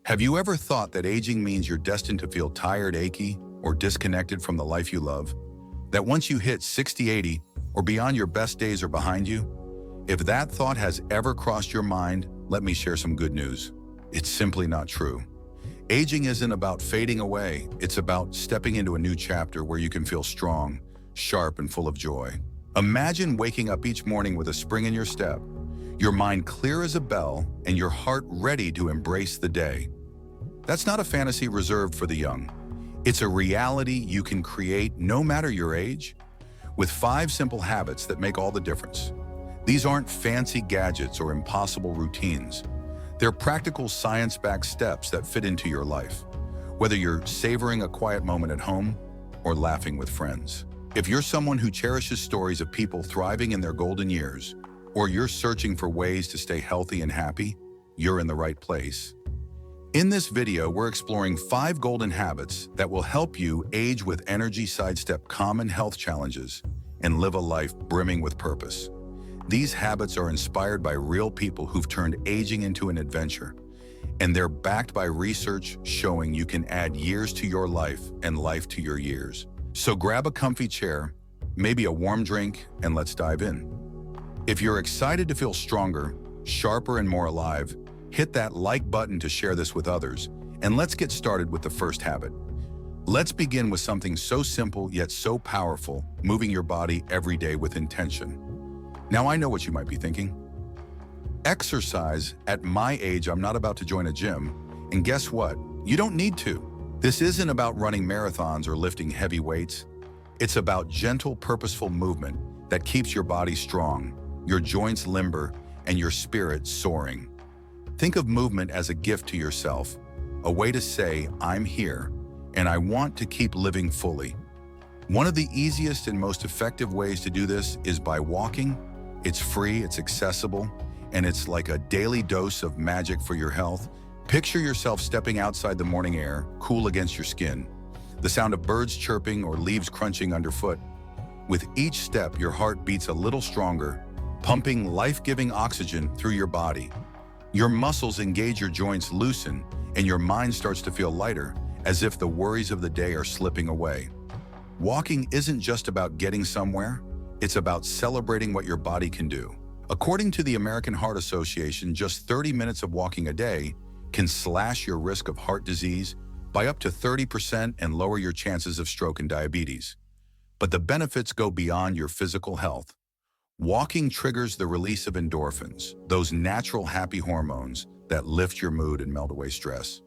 Have you ever thought that aging means you're destined to feel tired, achy, or disconnected from the life you love? That once you hit 60, 80, or beyond your best days are behind you? If that thought has ever crossed your mind, let me share some good news. It's simply not true. Aging isn't about fading away. It's about stepping into a new chapter where you can feel strong, sharp, and full of joy. Imagine waking up each morning with a spring in your step, your mind clear as a bell, and your heart ready to embrace the day. That's not a fantasy reserved for the young. It's a reality you can create no matter your age, with 5 simple habits that make all the difference. These aren't fancy gadgets or impossible routines. They're practical science-backed steps that fit into your life, whether you're savoring a quiet moment at home or laughing with friends. If you're someone who cherishes stories of people thriving in their golden years, or you're searching for ways to stay healthy and happy, you're in the right place. In this video, we're exploring 5 golden habits that will help you age with energy, sidestep common health challenges, and live a life brimming with purpose. These habits are inspired by real people who've turned aging into an adventure, and they're backed by research showing you can add years to your life and life to your years. So grab a comfy chair, maybe a warm drink, and let's dive in. If you're excited to feel stronger, sharper, and more alive, hit that like button to share this with others, and let's get started with the first habit. Let's begin with something so simple yet so powerful, moving your body every day with intention. Now I know what you might be thinking. Exercise. At my age, I'm not about to join a gym, and guess what? You don't need to. This isn't about running marathons or lifting heavy weights. It's about gentle, purposeful movement that keeps your body strong, your joints limber, and your spirit soaring. Think of movement as a gift to yourself, a way to say, I'm here, and I want to keep living fully. One of the easiest and most effective ways to do this is by walking. It's free, it's accessible, and it's like a daily dose of magic for your health. Picture yourself stepping outside the morning air, cool against your skin, the sound of birds chirping or leaves crunching underfoot. With each step, your heart beats a little stronger, pumping life-giving oxygen through your body. Your muscles engage, your joints loosen, and your mind starts to feel lighter, as if the worries of the day are slipping away. Walking isn't just about getting somewhere, it's about celebrating what your body can do. According to the American Heart Association, just 30 minutes of walking a day can slash your risk of heart disease by up to 30% and lower your chances of stroke and diabetes. But the benefits go beyond your physical health. Walking triggers the release of endorphins, those natural happy hormones that lift your mood and melt away stress.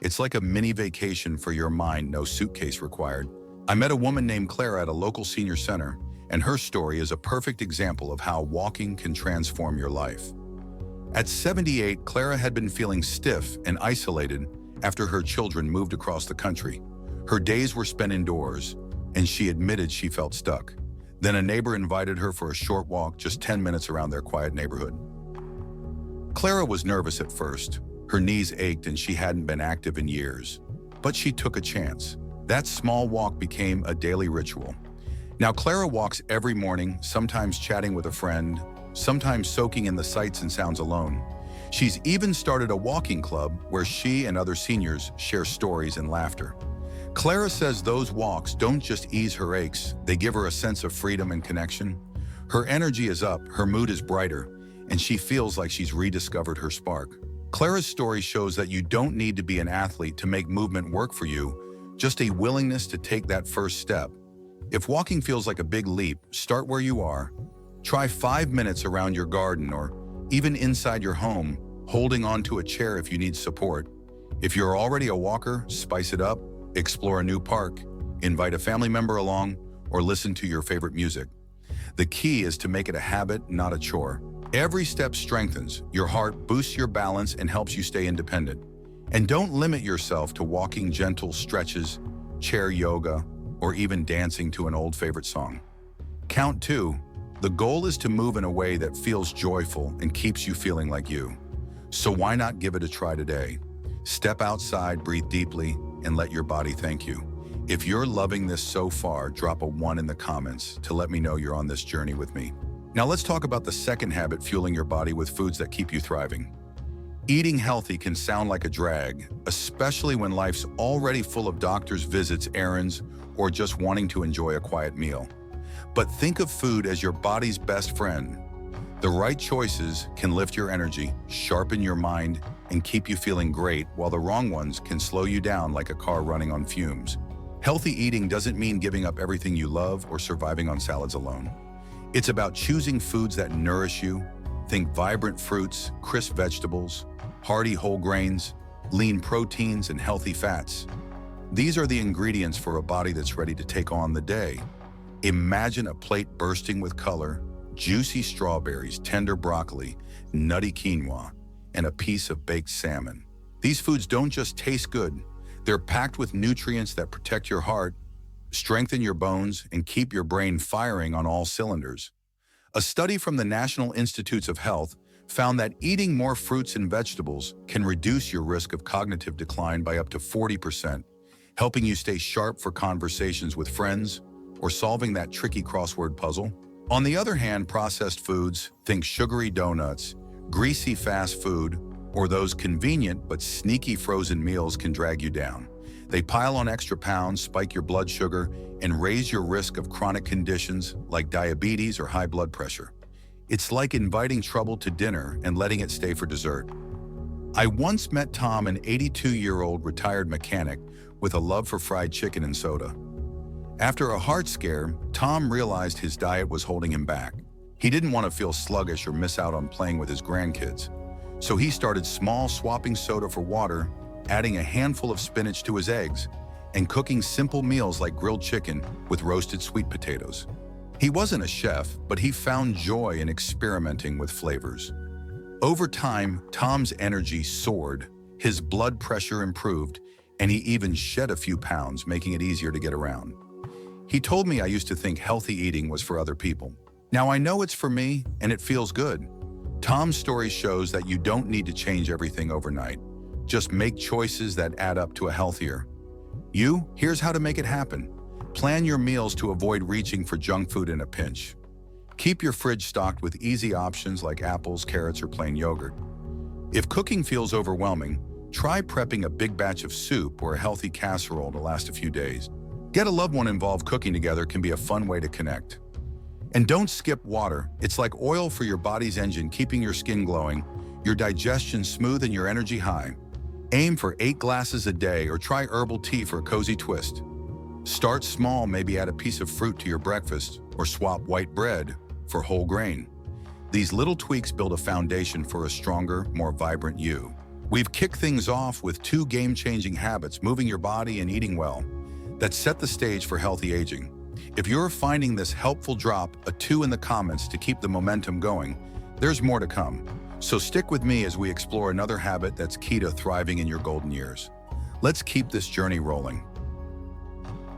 It's like a mini vacation for your mind, no suitcase required. I met a woman named Clara at a local senior center, and her story is a perfect example of how walking can transform your life. At 78, Clara had been feeling stiff and isolated after her children moved across the country. Her days were spent indoors, and she admitted she felt stuck. Then a neighbor invited her for a short walk, just 10 minutes around their quiet neighborhood. Clara was nervous at first. Her knees ached and she hadn't been active in years. But she took a chance. That small walk became a daily ritual. Now Clara walks every morning, sometimes chatting with a friend, sometimes soaking in the sights and sounds alone. She's even started a walking club where she and other seniors share stories and laughter. Clara says those walks don't just ease her aches, they give her a sense of freedom and connection. Her energy is up, her mood is brighter, and she feels like she's rediscovered her spark. Clara's story shows that you don't need to be an athlete to make movement work for you, just a willingness to take that first step. If walking feels like a big leap, start where you are. Try 5 minutes around your garden or even inside your home, holding onto a chair if you need support. If you're already a walker, spice it up. Explore a new park, invite a family member along, or listen to your favorite music. The key is to make it a habit, not a chore. Every step strengthens your heart, boosts your balance, and helps you stay independent. And don't limit yourself to walking. Gentle stretches, chair yoga, or even dancing to an old favorite song. Count 2. The goal is to move in a way that feels joyful and keeps you feeling like you. So why not give it a try today? Step outside, breathe deeply, and let your body thank you. If you're loving this so far, drop a 1 in the comments to let me know you're on this journey with me. Now let's talk about the second habit fueling your body with foods that keep you thriving. Eating healthy can sound like a drag, especially when life's already full of doctor's visits, errands, or just wanting to enjoy a quiet meal. But think of food as your body's best friend. The right choices can lift your energy, sharpen your mind, and keep you feeling great, while the wrong ones can slow you down like a car running on fumes. Healthy eating doesn't mean giving up everything you love or surviving on salads alone. It's about choosing foods that nourish you. Think vibrant fruits, crisp vegetables, hearty whole grains, lean proteins, and healthy fats. These are the ingredients for a body that's ready to take on the day. Imagine a plate bursting with color, juicy strawberries, tender broccoli, nutty quinoa, and a piece of baked salmon. These foods don't just taste good, they're packed with nutrients that protect your heart, strengthen your bones, and keep your brain firing on all cylinders. A study from the National Institutes of Health found that eating more fruits and vegetables can reduce your risk of cognitive decline by up to 40%, helping you stay sharp for conversations with friends or solving that tricky crossword puzzle. On the other hand, processed foods, think sugary donuts, greasy fast food, or those convenient but sneaky frozen meals can drag you down. They pile on extra pounds, spike your blood sugar, and raise your risk of chronic conditions like diabetes or high blood pressure. It's like inviting trouble to dinner and letting it stay for dessert. I once met Tom, an 82-year-old retired mechanic with a love for fried chicken and soda. After a heart scare, Tom realized his diet was holding him back. He didn't want to feel sluggish or miss out on playing with his grandkids. So he started small, swapping soda for water, adding a handful of spinach to his eggs, and cooking simple meals like grilled chicken with roasted sweet potatoes. He wasn't a chef, but he found joy in experimenting with flavors. Over time, Tom's energy soared, his blood pressure improved, and he even shed a few pounds, making it easier to get around. He told me I used to think healthy eating was for other people. Now I know it's for me, and it feels good. Tom's story shows that you don't need to change everything overnight. Just make choices that add up to a healthier you. Here's how to make it happen. Plan your meals to avoid reaching for junk food in a pinch. Keep your fridge stocked with easy options like apples, carrots, or plain yogurt. If cooking feels overwhelming, try prepping a big batch of soup or a healthy casserole to last a few days. Get a loved one involved. Cooking together can be a fun way to connect. And don't skip water. It's like oil for your body's engine, keeping your skin glowing, your digestion smooth, and your energy high. Aim for 8 glasses a day or try herbal tea for a cozy twist. Start small, maybe add a piece of fruit to your breakfast or swap white bread for whole grain. These little tweaks build a foundation for a stronger, more vibrant you. We've kicked things off with 2 game-changing habits, moving your body and eating well, that set the stage for healthy aging. If you're finding this helpful, drop a 2 in the comments to keep the momentum going. There's more to come. So stick with me as we explore another habit that's key to thriving in your golden years. Let's keep this journey rolling.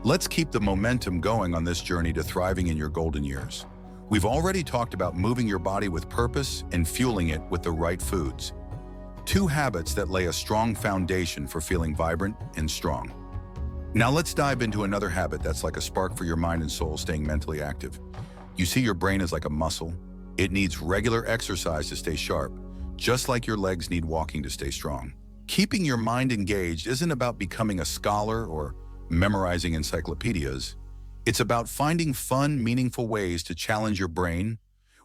Let's keep the momentum going on this journey to thriving in your golden years. We've already talked about moving your body with purpose and fueling it with the right foods. 2 habits that lay a strong foundation for feeling vibrant and strong. Now let's dive into another habit that's like a spark for your mind and soul, staying mentally active. You see, your brain is like a muscle. It needs regular exercise to stay sharp, just like your legs need walking to stay strong. Keeping your mind engaged isn't about becoming a scholar or memorizing encyclopedias. It's about finding fun, meaningful ways to challenge your brain,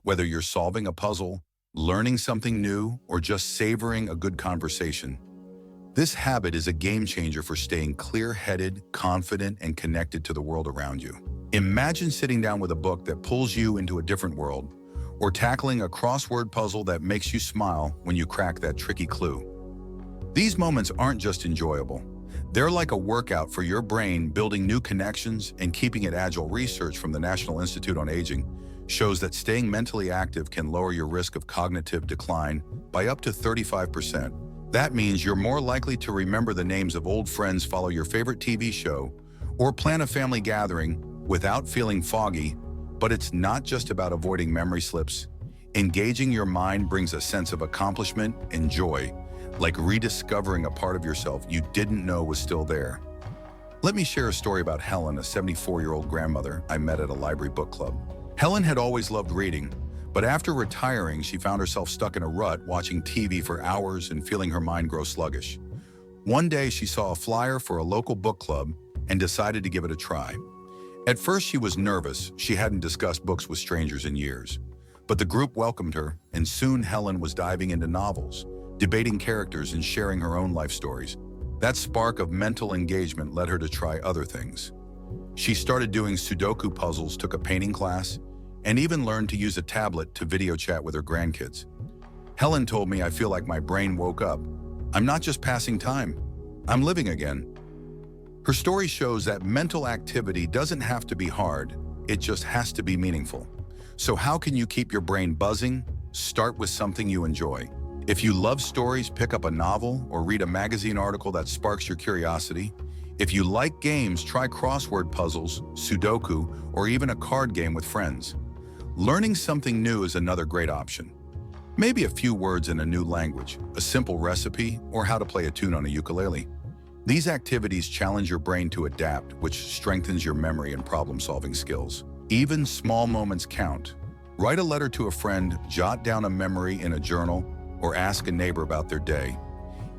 whether you're solving a puzzle, learning something new, or just savoring a good conversation. This habit is a game changer for staying clear-headed, confident, and connected to the world around you. Imagine sitting down with a book that pulls you into a different world, or tackling a crossword puzzle that makes you smile when you crack that tricky clue. These moments aren't just enjoyable. They're like a workout for your brain, building new connections and keeping it agile. Research from the National Institute on Aging shows that staying mentally active can lower your risk of cognitive decline by up to 35%. That means you're more likely to remember the names of old friends, follow your favorite TV show, or plan a family gathering without feeling foggy. But it's not just about avoiding memory slips. Engaging your mind brings a sense of accomplishment and joy, like rediscovering a part of yourself you didn't know was still there. Let me share a story about Helen, a 74-year-old grandmother I met at a library book club. Helen had always loved reading, But after retiring, she found herself stuck in a rut, watching TV for hours and feeling her mind grow sluggish. One day, she saw a flyer for a local book club and decided to give it a try. At first, she was nervous. She hadn't discussed books with strangers in years. But the group welcomed her, and soon Helen was diving into novels, debating characters and sharing her own life stories. That spark of mental engagement led her to try other things. She started doing Sudoku puzzles, took a painting class, and even learned to use a tablet to video chat with her grandkids. Helen told me, "I feel like my brain woke up. I'm not just passing time, I'm living again." Her story shows that mental activity doesn't have to be hard, it just has to be meaningful. So how can you keep your brain buzzing? Start with something you enjoy. If you love stories, pick up a novel or read a magazine article that sparks your curiosity. If you like games, try crossword puzzles, Sudoku, or even a card game with friends. Learning something new is another great option. Maybe a few words in a new language, a simple recipe, or how to play a tune on a ukulele. These activities challenge your brain to adapt, which strengthens your memory and problem-solving skills. Even small moments count. Write a letter to a friend, jot down a memory in a journal, or ask a neighbor about their day.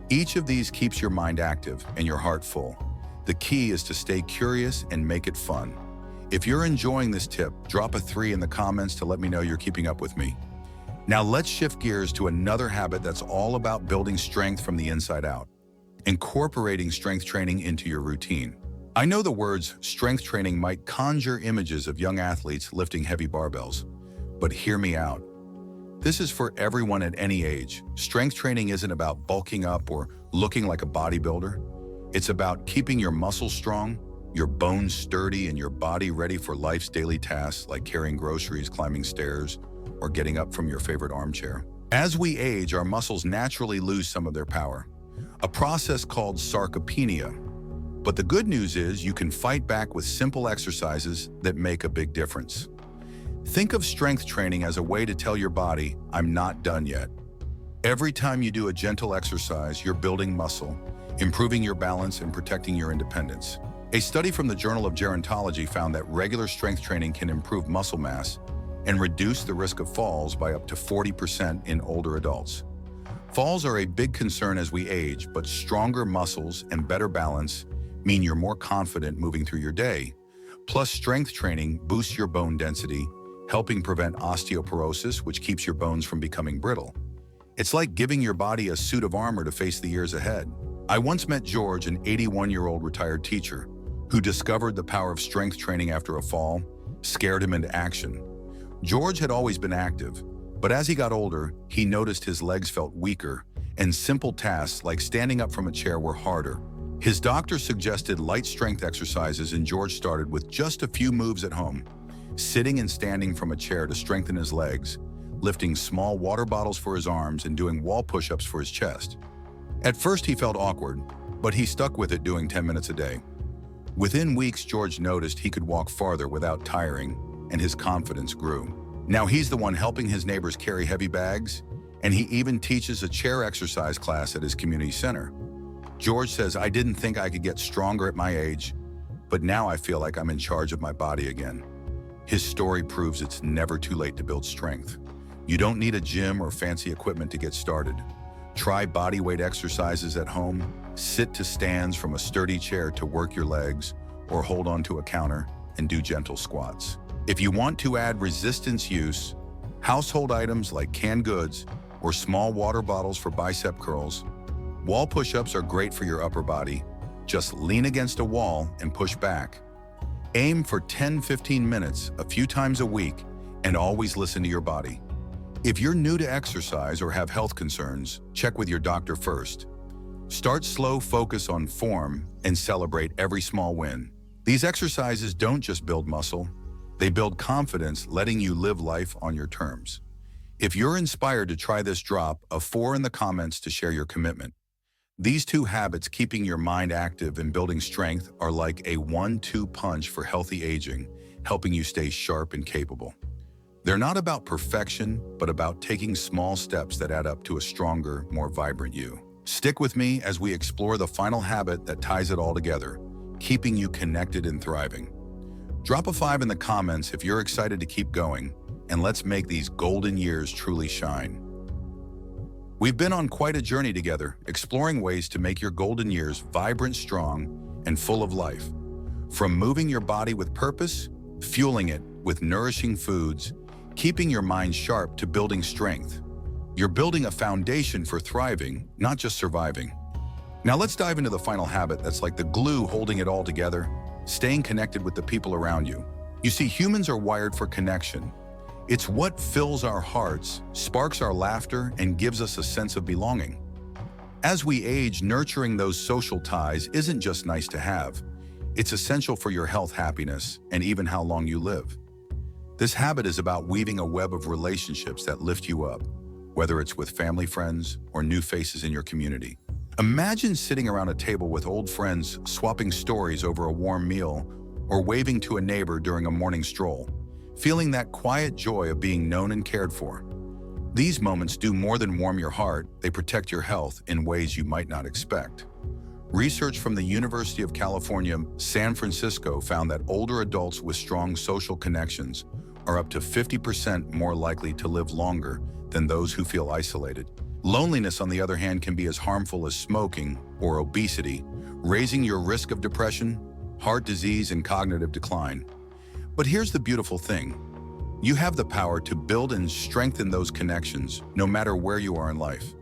Each of these keeps your mind active and your heart full. The key is to stay curious and make it fun. If you're enjoying this tip, drop a 3 in the comments to let me know you're keeping up with me. Now let's shift gears to another habit that's all about building strength from the inside out. Incorporating strength training into your routine. I know the words strength training might conjure images of young athletes lifting heavy barbells, but hear me out. This is for everyone at any age. Strength training isn't about bulking up or looking like a bodybuilder. It's about keeping your muscles strong, your bones sturdy, and your body ready for life's daily tasks like carrying groceries, climbing stairs, or getting up from your favorite armchair. As we age, our muscles naturally lose some of their power, a process called sarcopenia. But the good news is you can fight back with simple exercises that make a big difference. Think of strength training as a way to tell your body, "I'm not done yet." Every time you do a gentle exercise, you're building muscle, improving your balance, and protecting your independence. A study from the Journal of Gerontology found that regular strength training can improve muscle mass and reduce the risk of falls by up to 40% in older adults. Falls are a big concern as we age, but stronger muscles and better balance mean you're more confident moving through your day. Plus, strength training boosts your bone density, helping prevent osteoporosis, which keeps your bones from becoming brittle. It's like giving your body a suit of armor to face the years ahead. I once met George, an 81-year-old retired teacher, who discovered the power of strength training after a fall scared him into action. George had always been active, but as he got older, he noticed his legs felt weaker, and simple tasks like standing up from a chair were harder. His doctor suggested light strength exercises, and George started with just a few moves at home, sitting and standing from a chair to strengthen his legs, lifting small water bottles for his arms, and doing wall push-ups for his chest. At first, he felt awkward, but he stuck with it, doing 10 minutes a day. Within weeks, George noticed he could walk farther without tiring, and his confidence grew. Now he's the one helping his neighbors carry heavy bags, and he even teaches a chair exercise class at his community center. George says, "I didn't think I could get stronger at my age, but now I feel like I'm in charge of my body again." His story proves it's never too late to build strength. You don't need a gym or fancy equipment to get started. Try bodyweight exercises at home, sit to stands from a sturdy chair to work your legs, or hold onto a counter and do gentle squats. If you want to add resistance use, household items like canned goods or small water bottles for bicep curls, wall push-ups are great for your upper body. Just lean against a wall and push back. Aim for 10-15 minutes a few times a week, and always listen to your body. If you're new to exercise or have health concerns, check with your doctor first. Start slow, focus on form, and celebrate every small win. These exercises don't just build muscle, they build confidence, letting you live life on your terms. If you're inspired to try this, drop a 4 in the comments to share your commitment. These two habits, keeping your mind active and building strength, are like a 1-2 punch for healthy aging, helping you stay sharp and capable. They're not about perfection, but about taking small steps that add up to a stronger, more vibrant you. Stick with me as we explore the final habit that ties it all together, keeping you connected and thriving. Drop a 5 in the comments if you're excited to keep going, and let's make these golden years truly shine. We've been on quite a journey together, exploring ways to make your golden years vibrant, strong, and full of life. From moving your body with purpose, fueling it with nourishing foods, keeping your mind sharp to building strength. You're building a foundation for thriving, not just surviving. Now let's dive into the final habit that's like the glue holding it all together, staying connected with the people around you. You see, humans are wired for connection. It's what fills our hearts, sparks our laughter, and gives us a sense of belonging. As we age, nurturing those social ties isn't just nice to have. It's essential for your health, happiness, and even how long you live. This habit is about weaving a web of relationships that lift you up, whether it's with family, friends, or new faces in your community. Imagine sitting around a table with old friends, swapping stories over a warm meal, or waving to a neighbor during a morning stroll, feeling that quiet joy of being known and cared for. These moments do more than warm your heart, they protect your health in ways you might not expect. Research from the University of California, San Francisco found that older adults with strong social connections are up to 50% more likely to live longer than those who feel isolated. Loneliness, on the other hand, can be as harmful as smoking or obesity, raising your risk of depression, heart disease, and cognitive decline. But here's the beautiful thing. You have the power to build and strengthen those connections, no matter where you are in life.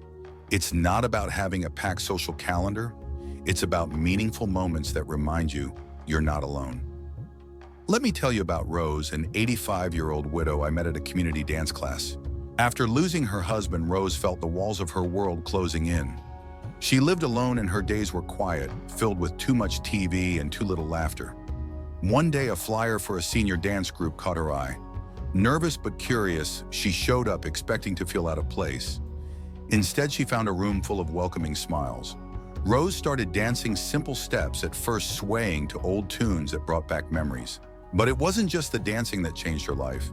It's not about having a packed social calendar. It's about meaningful moments that remind you you're not alone. Let me tell you about Rose, an 85-year-old widow I met at a community dance class. After losing her husband, Rose felt the walls of her world closing in. She lived alone and her days were quiet, filled with too much TV and too little laughter. One day, a flyer for a senior dance group caught her eye. Nervous but curious, she showed up expecting to feel out of place. Instead, she found a room full of welcoming smiles. Rose started dancing simple steps, at first swaying to old tunes that brought back memories. But it wasn't just the dancing that changed her life.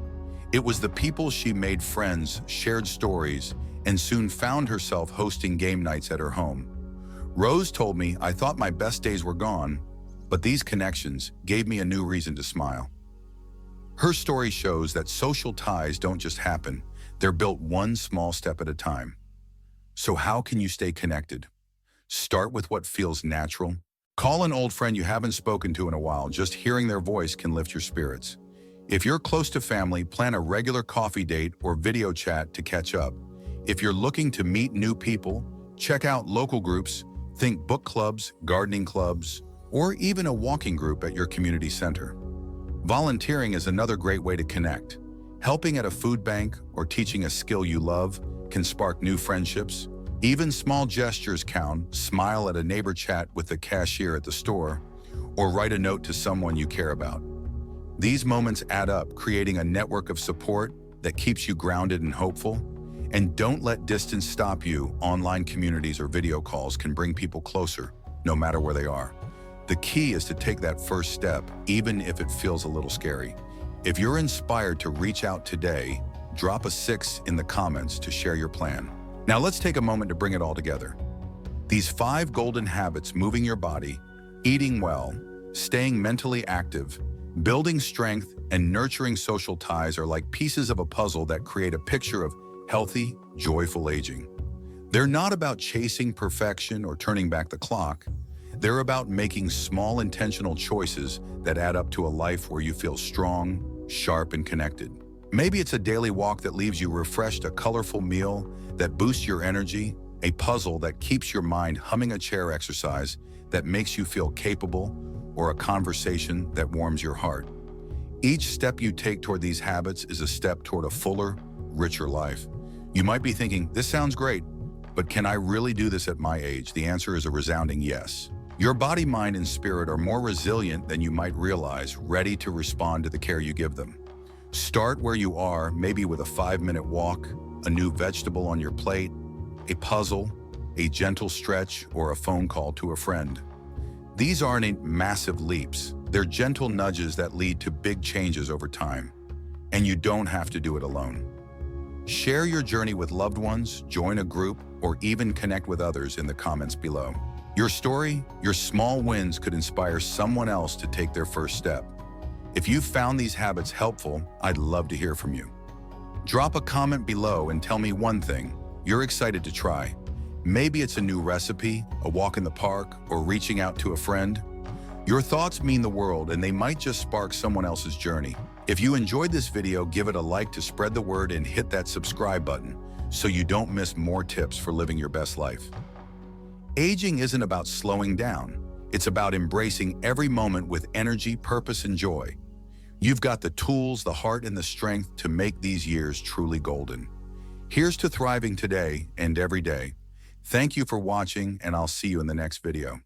It was the people she made friends, shared stories, and soon found herself hosting game nights at her home. Rose told me, "I thought my best days were gone, but these connections gave me a new reason to smile." Her story shows that social ties don't just happen, they're built one small step at a time. So how can you stay connected? Start with what feels natural. Call an old friend you haven't spoken to in a while. Just hearing their voice can lift your spirits. If you're close to family, plan a regular coffee date or video chat to catch up. If you're looking to meet new people, check out local groups, think book clubs, gardening clubs, or even a walking group at your community center. Volunteering is another great way to connect. Helping at a food bank or teaching a skill you love can spark new friendships. Even small gestures count. Smile at a neighbor, chat with the cashier at the store, or write a note to someone you care about. These moments add up, creating a network of support that keeps you grounded and hopeful. And don't let distance stop you. Online communities or video calls can bring people closer, no matter where they are. The key is to take that first step, even if it feels a little scary. If you're inspired to reach out today, drop a 6 in the comments to share your plan. Now let's take a moment to bring it all together. These 5 golden habits: moving your body, eating well, staying mentally active, building strength, and nurturing social ties are like pieces of a puzzle that create a picture of healthy, joyful aging. They're not about chasing perfection or turning back the clock. They're about making small, intentional choices that add up to a life where you feel strong, sharp, and connected. Maybe it's a daily walk that leaves you refreshed, a colorful meal that boosts your energy, a puzzle that keeps your mind humming, a chair exercise that makes you feel capable, or a conversation that warms your heart. Each step you take toward these habits is a step toward a fuller, richer life. You might be thinking, this sounds great, but can I really do this at my age? The answer is a resounding yes. Your body, mind, and spirit are more resilient than you might realize, ready to respond to the care you give them. Start where you are, maybe with a 5-minute walk, a new vegetable on your plate, a puzzle, a gentle stretch, or a phone call to a friend. These aren't massive leaps. They're gentle nudges that lead to big changes over time. And you don't have to do it alone. Share your journey with loved ones, join a group, or even connect with others in the comments below. Your story, your small wins could inspire someone else to take their first step. If you found these habits helpful, I'd love to hear from you. Drop a comment below and tell me one thing you're excited to try. Maybe it's a new recipe, a walk in the park, or reaching out to a friend. Your thoughts mean the world, and they might just spark someone else's journey. If you enjoyed this video, give it a like to spread the word and hit that subscribe button so you don't miss more tips for living your best life. Aging isn't about slowing down. It's about embracing every moment with energy, purpose, and joy. You've got the tools, the heart, and the strength to make these years truly golden. Here's to thriving today and every day. Thank you for watching, and I'll see you in the next video.